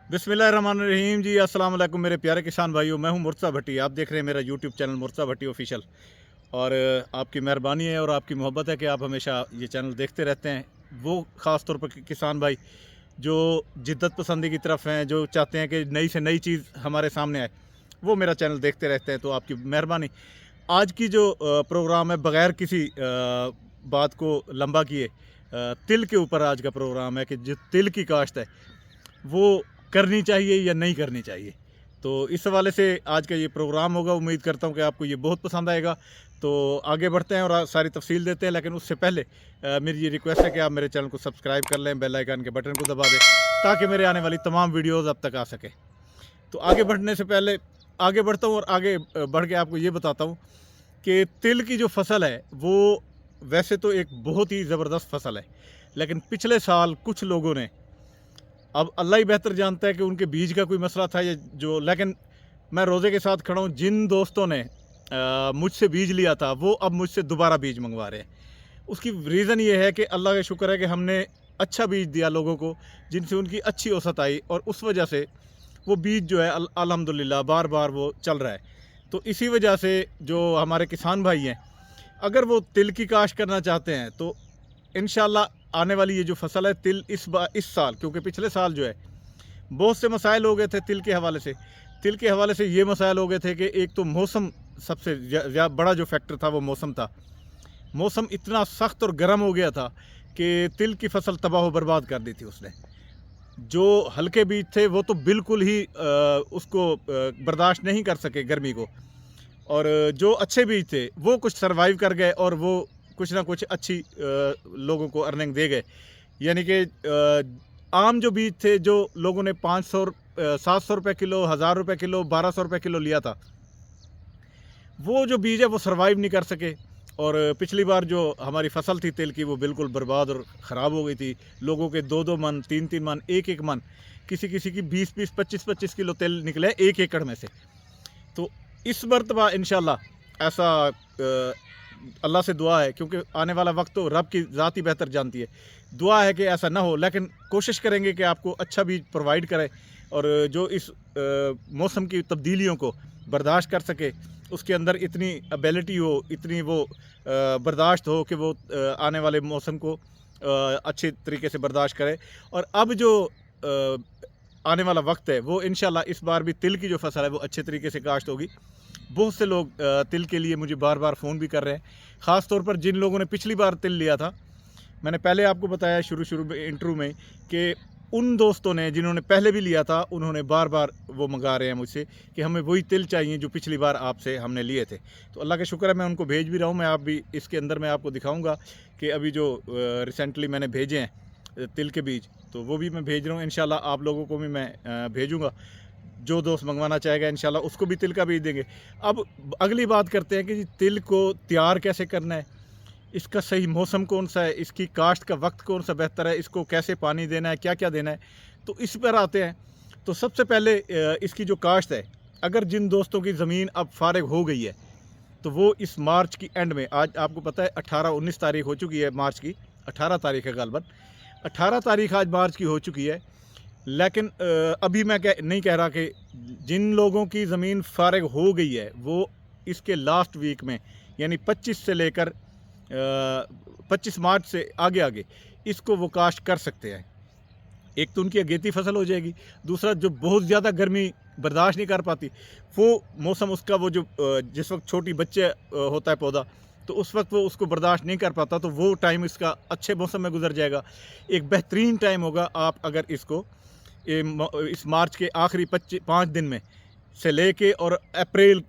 बिस्मिल्लाहिर्रहमानिर्रहीम जी। अस्सलाम वालेकुम मेरे प्यारे किसान भाइयों, मैं हूं मुर्तज़ा भट्टी। आप देख रहे हैं मेरा यूट्यूब चैनल मुर्तज़ा भट्टी ऑफिशियल। और आपकी मेहरबानी है और आपकी मोहब्बत है कि आप हमेशा ये चैनल देखते रहते हैं। वो ख़ास तौर पर किसान भाई जो जिद्दत पसंदी की तरफ हैं, जो चाहते हैं कि नई से नई चीज़ हमारे सामने आए, वो मेरा चैनल देखते रहते हैं, तो आपकी मेहरबानी। आज की जो प्रोग्राम है, बग़ैर किसी बात को लंबा किए, तिल के ऊपर आज का प्रोग्राम है कि जो तिल की काश्त है वो करनी चाहिए या नहीं करनी चाहिए। तो इस हवाले से आज का ये प्रोग्राम होगा। उम्मीद करता हूँ कि आपको ये बहुत पसंद आएगा। तो आगे बढ़ते हैं और सारी तफसील देते हैं, लेकिन उससे पहले मेरी ये रिक्वेस्ट है कि आप मेरे चैनल को सब्सक्राइब कर लें, बेल आइकन के बटन को दबा दें ताकि मेरे आने वाली तमाम वीडियोज़ अब तक आ सके। तो आगे बढ़ने से पहले आगे बढ़ता हूँ और आगे बढ़ के आपको ये बताता हूँ कि तिल की जो फसल है वो वैसे तो एक बहुत ही ज़बरदस्त फसल है, लेकिन पिछले साल कुछ लोगों ने, अब अल्लाह ही बेहतर जानता है कि उनके बीज का कोई मसला था या जो, लेकिन मैं रोज़े के साथ खड़ा हूँ। जिन दोस्तों ने मुझसे बीज लिया था वो अब मुझसे दोबारा बीज मंगवा रहे हैं। उसकी रीज़न ये है कि अल्लाह का शुक्र है कि हमने अच्छा बीज दिया लोगों को, जिनसे उनकी अच्छी औसत आई, और उस वजह से वो बीज जो है अल्हम्दुलिल्लाह बार बार वो चल रहा है। तो इसी वजह से जो हमारे किसान भाई हैं, अगर वो तिल की काश्त करना चाहते हैं तो इंशाल्लाह आने वाली ये जो फसल है तिल, इस साल, क्योंकि पिछले साल जो है बहुत से मसाइल हो गए थे तिल के हवाले से। तिल के हवाले से ये मसाइल हो गए थे कि एक तो मौसम, सबसे बड़ा जो फैक्टर था वो मौसम था। मौसम इतना सख्त और गर्म हो गया था कि तिल की फसल तबाह बर्बाद कर दी थी उसने। जो हल्के बीज थे वो तो बिल्कुल ही उसको बर्दाश्त नहीं कर सके गर्मी को, और जो अच्छे बीज थे वो कुछ सरवाइव कर गए और वो कुछ ना कुछ अच्छी लोगों को अर्निंग दे गए। यानी कि आम जो बीज थे, जो लोगों ने 500 700 रुपये किलो, 1000 रुपये किलो, 1200 रुपये किलो लिया था, वो जो बीज है वो सरवाइव नहीं कर सके। और पिछली बार जो हमारी फसल थी तिल की वो बिल्कुल बर्बाद और ख़राब हो गई थी। लोगों के 2-2 मन, 3-3 मन, 1-1 मन, किसी किसी की 20-20, 25-25 किलो तिल निकले 1 एकड़ में से। तो इस मरतबा इंशाल्लाह ऐसा अल्लाह से दुआ है, क्योंकि आने वाला वक्त तो रब की ज़ात ही बेहतर जानती है। दुआ है कि ऐसा ना हो, लेकिन कोशिश करेंगे कि आपको अच्छा बीज प्रोवाइड करें और जो इस मौसम की तब्दीलियों को बर्दाश्त कर सके, उसके अंदर इतनी एबिलिटी हो, इतनी वो बर्दाश्त हो कि वो आने वाले मौसम को अच्छे तरीके से बर्दाश्त करे। और अब जो आने वाला वक्त है वो इंशाल्लाह इस बार भी तिल की जो फसल है वो अच्छे तरीके से काश्त होगी। बहुत से लोग तिल के लिए मुझे बार बार फ़ोन भी कर रहे हैं, ख़ास तौर पर जिन लोगों ने पिछली बार तिल लिया था। मैंने पहले आपको बताया शुरू में इंट्रो में कि उन दोस्तों ने जिन्होंने पहले भी लिया था, उन्होंने बार बार वो मंगा रहे हैं मुझसे कि हमें वही तिल चाहिए जो पिछली बार आपसे हमने लिए थे। तो अल्लाह का शुक्र है मैं उनको भेज भी रहा हूँ। मैं आप भी इसके अंदर मैं आपको दिखाऊँगा कि अभी जो रिसेंटली मैंने भेजे हैं तिल के बीज, तो वो भी मैं भेज रहा हूँ। इंशाल्लाह आप लोगों को भी मैं भेजूँगा। जो दोस्त मंगवाना चाहेगा इंशाल्लाह उसको भी तिल का बीज देंगे। अब अगली बात करते हैं कि जी तिल को तैयार कैसे करना है, इसका सही मौसम कौन सा है, इसकी काश्त का वक्त कौन सा बेहतर है, इसको कैसे पानी देना है, क्या क्या देना है, तो इस पर आते हैं। तो सबसे पहले इसकी जो काश्त है, अगर जिन दोस्तों की ज़मीन अब फारिग हो गई है तो वो इस मार्च की एंड में, आज आपको पता है 18-19 तारीख हो चुकी है मार्च की, 18 तारीख है गालबन, 18 तारीख आज मार्च की हो चुकी है। लेकिन अभी मैं नहीं कह रहा कि जिन लोगों की ज़मीन फारिग हो गई है वो इसके लास्ट वीक में, यानी 25 से लेकर 25 मार्च से आगे आगे इसको वो काश्त कर सकते हैं। एक तो उनकी अगेती फसल हो जाएगी, दूसरा जो बहुत ज़्यादा गर्मी बर्दाश्त नहीं कर पाती, वो मौसम उसका वो जो जिस वक्त छोटी बच्चे होता है पौधा, तो उस वक्त वो उसको बर्दाश्त नहीं कर पाता, तो वो टाइम इसका अच्छे मौसम में गुजर जाएगा। एक बेहतरीन टाइम होगा आप अगर इसको इस मार्च के आखिरी 5 दिन में से लेके और अप्रैल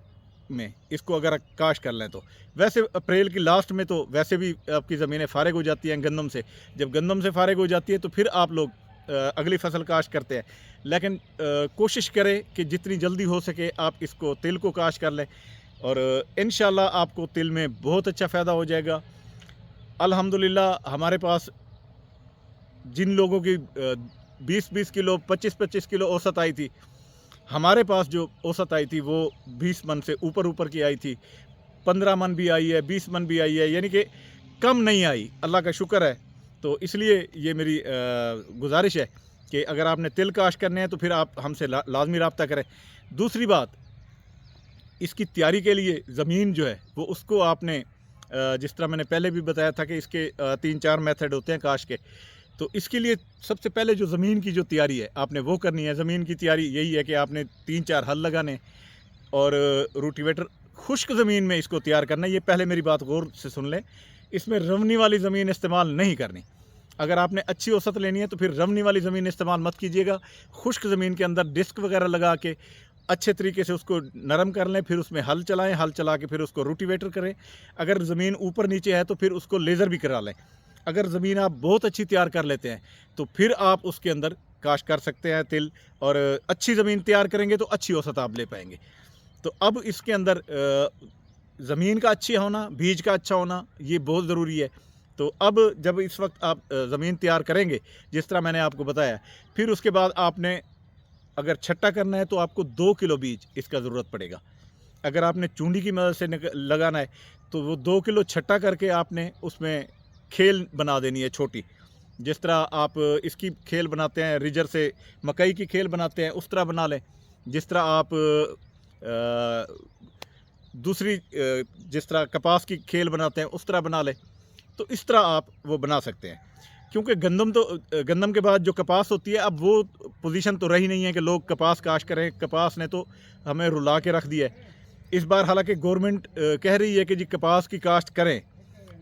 में इसको अगर काश्त कर लें तो। वैसे अप्रैल की लास्ट में तो वैसे भी आपकी ज़मीनें फारिग हो जाती हैं गंदम से। जब गंदम से फारिग हो जाती है तो फिर आप लोग अगली फसल काश्त करते हैं। लेकिन कोशिश करें कि जितनी जल्दी हो सके आप इसको तिल को काश्त कर लें, और इंशाल्लाह आपको तिल में बहुत अच्छा फ़ायदा हो जाएगा। अल्हम्दुलिल्लाह हमारे पास जिन लोगों की 20-20 किलो, 25-25 किलो औसत आई थी, हमारे पास जो औसत आई थी वो 20 मन से ऊपर की आई थी। 15 मन भी आई है, 20 मन भी आई है, यानी कि कम नहीं आई, अल्लाह का शुक्र है। तो इसलिए ये मेरी गुजारिश है कि अगर आपने तिल काश्त करने हैं तो फिर आप हमसे लाजमी रब्ता करें। दूसरी बात, इसकी तैयारी के लिए ज़मीन जो है वो उसको आपने जिस तरह मैंने पहले भी बताया था कि इसके 3-4 मेथड होते हैं काश्त के। तो इसके लिए सबसे पहले जो ज़मीन की जो तैयारी है आपने वो करनी है। ज़मीन की तैयारी यही है कि आपने 3-4 हल लगाने और रोटिवेटर खुश्क ज़मीन में इसको तैयार करना है। ये पहले मेरी बात गौर से सुन लें, इसमें रवनी वाली ज़मीन इस्तेमाल नहीं करनी। अगर आपने अच्छी औसत लेनी है तो फिर रवनी वाली ज़मीन इस्तेमाल मत कीजिएगा। खुश्क ज़मीन के अंदर डिस्क वगैरह लगा के अच्छे तरीके से उसको नरम कर लें, फिर उसमें हल चलाएं, हल चला के फिर उसको रोटिवेटर करें। अगर ज़मीन ऊपर नीचे है तो फिर उसको लेज़र भी करा लें। अगर ज़मीन आप बहुत अच्छी तैयार कर लेते हैं तो फिर आप उसके अंदर काश्त कर सकते हैं तिल, और अच्छी ज़मीन तैयार करेंगे तो अच्छी औसत आप ले पाएंगे। तो अब इसके अंदर ज़मीन का अच्छी होना, बीज का अच्छा होना, ये बहुत ज़रूरी है। तो अब जब इस वक्त आप ज़मीन तैयार करेंगे जिस तरह मैंने आपको बताया, फिर उसके बाद आपने अगर छट्टा करना है तो आपको 2 किलो बीज इसका ज़रूरत पड़ेगा। अगर आपने चूंडी की मदद से लगाना है तो वो 2 किलो छट्टा करके आपने उसमें खेल बना देनी है छोटी। जिस तरह आप इसकी खेल बनाते हैं, रिजर से मकई की खेल बनाते हैं, उस तरह बना लें। जिस तरह आप दूसरी जिस तरह कपास की खेल बनाते हैं उस तरह बना लें। तो इस तरह आप वो बना सकते हैं, क्योंकि गंदम के बाद जो कपास होती है, अब वो पोजीशन तो रही नहीं है कि लोग कपास काश्त करें। कपास ने तो हमें रुला के रख दिया है। इस बार हालांकि गवर्नमेंट कह रही है कि जी कपास की काश्त करें,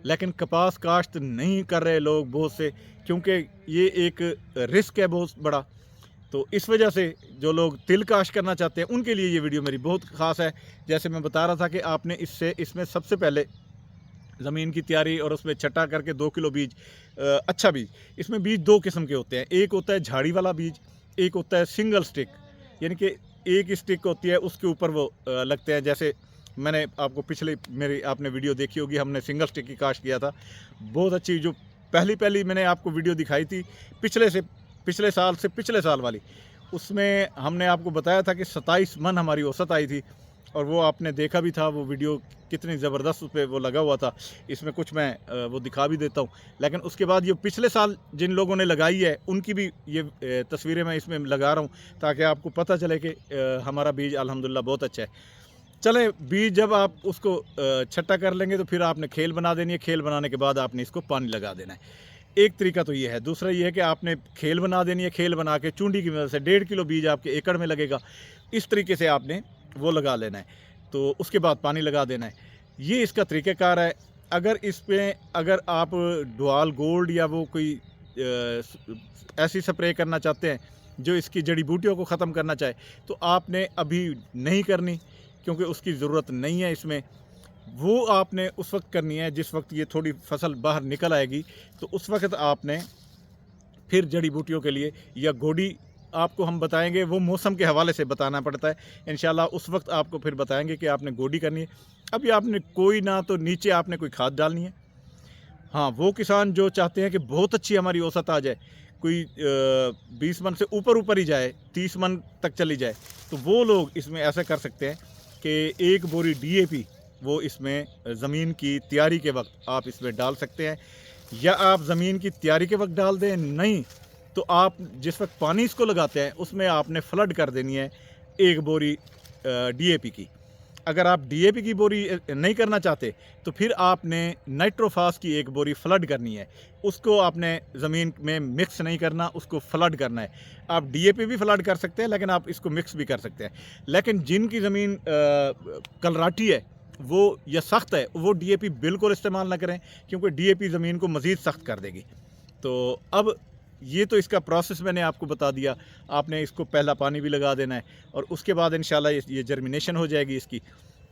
लेकिन कपास काश्त नहीं कर रहे लोग बहुत से, क्योंकि ये एक रिस्क है बहुत बड़ा। तो इस वजह से जो लोग तिल काश्त करना चाहते हैं उनके लिए ये वीडियो मेरी बहुत ख़ास है। जैसे मैं बता रहा था कि आपने इसमें सबसे पहले ज़मीन की तैयारी और उसमें छटा करके 2 किलो बीज, अच्छा बीज। इसमें बीज 2 किस्म के होते हैं, एक होता है झाड़ी वाला बीज, एक होता है सिंगल स्टिक, यानी कि एक स्टिक होती है उसके ऊपर वो लगते हैं। जैसे मैंने आपको मेरी आपने वीडियो देखी होगी, हमने सिंगल स्टिक की काश्त किया था, बहुत अच्छी। जो पहली मैंने आपको वीडियो दिखाई थी पिछले साल वाली, उसमें हमने आपको बताया था कि 27 मन हमारी औसत आई थी, और वो आपने देखा भी था, वो वीडियो कितनी ज़बरदस्त उस पर वो लगा हुआ था। इसमें कुछ मैं वो दिखा भी देता हूँ। लेकिन उसके बाद ये पिछले साल जिन लोगों ने लगाई है उनकी भी ये तस्वीरें मैं इसमें लगा रहा हूँ, ताकि आपको पता चले कि हमारा बीज अल्हम्दुलिल्लाह बहुत अच्छा है। चले, बीज जब आप उसको छट्टा कर लेंगे तो फिर आपने खेल बना देनी है। खेल बनाने के बाद आपने इसको पानी लगा देना है। एक तरीका तो ये है। दूसरा ये है कि आपने खेल बना देनी है। खेल बना के चूंडी की मदद से 1.5 किलो बीज आपके एकड़ में लगेगा, इस तरीके से आपने वो लगा लेना है। तो उसके बाद पानी लगा देना है। ये इसका तरीक़ाकार है। अगर आप डुआल गोल्ड या वो कोई ऐसी स्प्रे करना चाहते हैं जो इसकी जड़ी बूटियों को ख़त्म करना चाहे, तो आपने अभी नहीं करनी, क्योंकि उसकी ज़रूरत नहीं है इसमें। वो आपने उस वक्त करनी है जिस वक्त ये थोड़ी फसल बाहर निकल आएगी, तो उस वक्त आपने फिर जड़ी बूटियों के लिए या गोडी आपको हम बताएंगे, वो मौसम के हवाले से बताना पड़ता है। इंशाल्लाह उस वक्त आपको फिर बताएंगे कि आपने गोडी करनी है। अभी आपने कोई ना तो नीचे आपने कोई खाद डालनी है। हाँ, वो किसान जो चाहते हैं कि बहुत अच्छी हमारी औसत आ जाए, कोई 20 मन से ऊपर ही जाए, 30 मन तक चली जाए, तो वो लोग इसमें ऐसा कर सकते हैं कि 1 बोरी DAP वो इसमें ज़मीन की तैयारी के वक्त आप इसमें डाल सकते हैं, या आप ज़मीन की तैयारी के वक्त डाल दें। नहीं तो आप जिस वक्त पानी इसको लगाते हैं उसमें आपने फ्लड कर देनी है 1 बोरी DAP की। अगर आप DAP की बोरी नहीं करना चाहते तो फिर आपने नाइट्रोफास की 1 बोरी फ्लड करनी है। उसको आपने ज़मीन में मिक्स नहीं करना, उसको फ्लड करना है। आप DAP भी फ्लड कर सकते हैं, लेकिन आप इसको मिक्स भी कर सकते हैं। लेकिन जिनकी ज़मीन कलराटी है वो या सख्त है, वो DAP बिल्कुल इस्तेमाल ना करें, क्योंकि DAP ज़मीन को मज़ीद सख्त कर देगी। तो अब ये तो इसका प्रोसेस मैंने आपको बता दिया। आपने इसको पहला पानी भी लगा देना है, और उसके बाद इंशाल्लाह ये जर्मिनेशन हो जाएगी इसकी।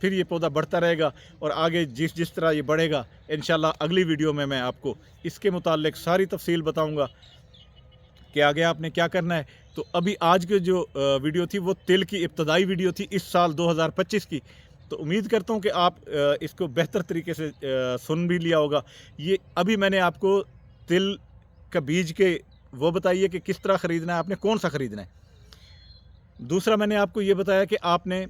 फिर ये पौधा बढ़ता रहेगा, और आगे जिस तरह ये बढ़ेगा इंशाल्लाह अगली वीडियो में मैं आपको इसके मुताल्लिक सारी तफसील बताऊँगा कि आगे आपने क्या करना है। तो अभी आज की जो वीडियो थी वो तिल की इब्तदाई वीडियो थी इस साल 2025 की। तो उम्मीद करता हूँ कि आप इसको बेहतर तरीके से सुन भी लिया होगा। ये अभी मैंने आपको तिल का बीज के वो बताइए कि किस तरह ख़रीदना है, आपने कौन सा ख़रीदना है। दूसरा मैंने आपको ये बताया कि आपने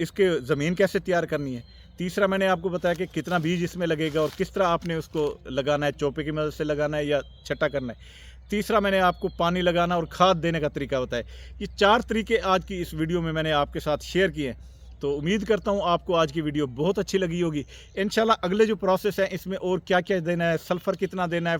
इसके ज़मीन कैसे तैयार करनी है। तीसरा मैंने आपको बताया कि कितना बीज इसमें लगेगा और किस तरह आपने उसको लगाना है, चोपे की मदद से लगाना है या छट्टा करना है। तीसरा मैंने आपको पानी लगाना और खाद देने का तरीका बताया। ये 4 तरीके आज की इस वीडियो में मैंने आपके साथ शेयर किए हैं। तो उम्मीद करता हूँ आपको आज की वीडियो बहुत अच्छी लगी होगी। इंशाल्लाह अगले जो प्रोसेस है इसमें और क्या-क्या देना है, सल्फ़र कितना देना है,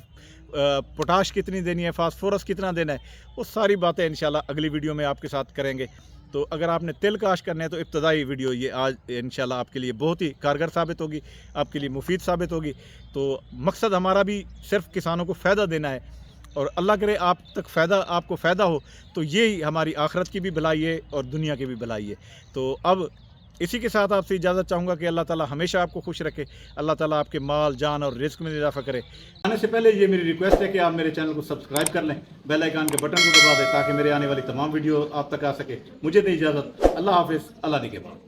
पोटाश कितनी देनी है, फास्फोरस कितना देना है, वो सारी बातें इंशाल्लाह अगली वीडियो में आपके साथ करेंगे। तो अगर आपने तिल काश्त करना है तो इब्तदाई वीडियो ये आज इंशाल्लाह आपके लिए बहुत ही कारगर साबित होगी, आपके लिए मुफीद साबित होगी। तो मकसद हमारा भी सिर्फ किसानों को फ़ायदा देना है और अल्लाह करे आप तक फ़ायदा, आपको फ़ायदा हो तो यही हमारी आखिरत की भी भलाई है और दुनिया की भी भलाई है। तो अब इसी के साथ आपसे इजाज़त चाहूँगा कि अल्लाह ताला हमेशा आपको खुश रखे, अल्लाह ताला आपके माल, जान और रिज़्क़ में इज़ाफ़ा करे। आने से पहले ये मेरी रिक्वेस्ट है कि आप मेरे चैनल को सब्सक्राइब कर लें, बेल आइकन के बटन को दबा दें ताकि मेरे आने वाली तमाम वीडियो आप तक आ सके। मुझे दें इजाज़त। अल्लाह हाफ़िज़। अल्लाह निगहबान।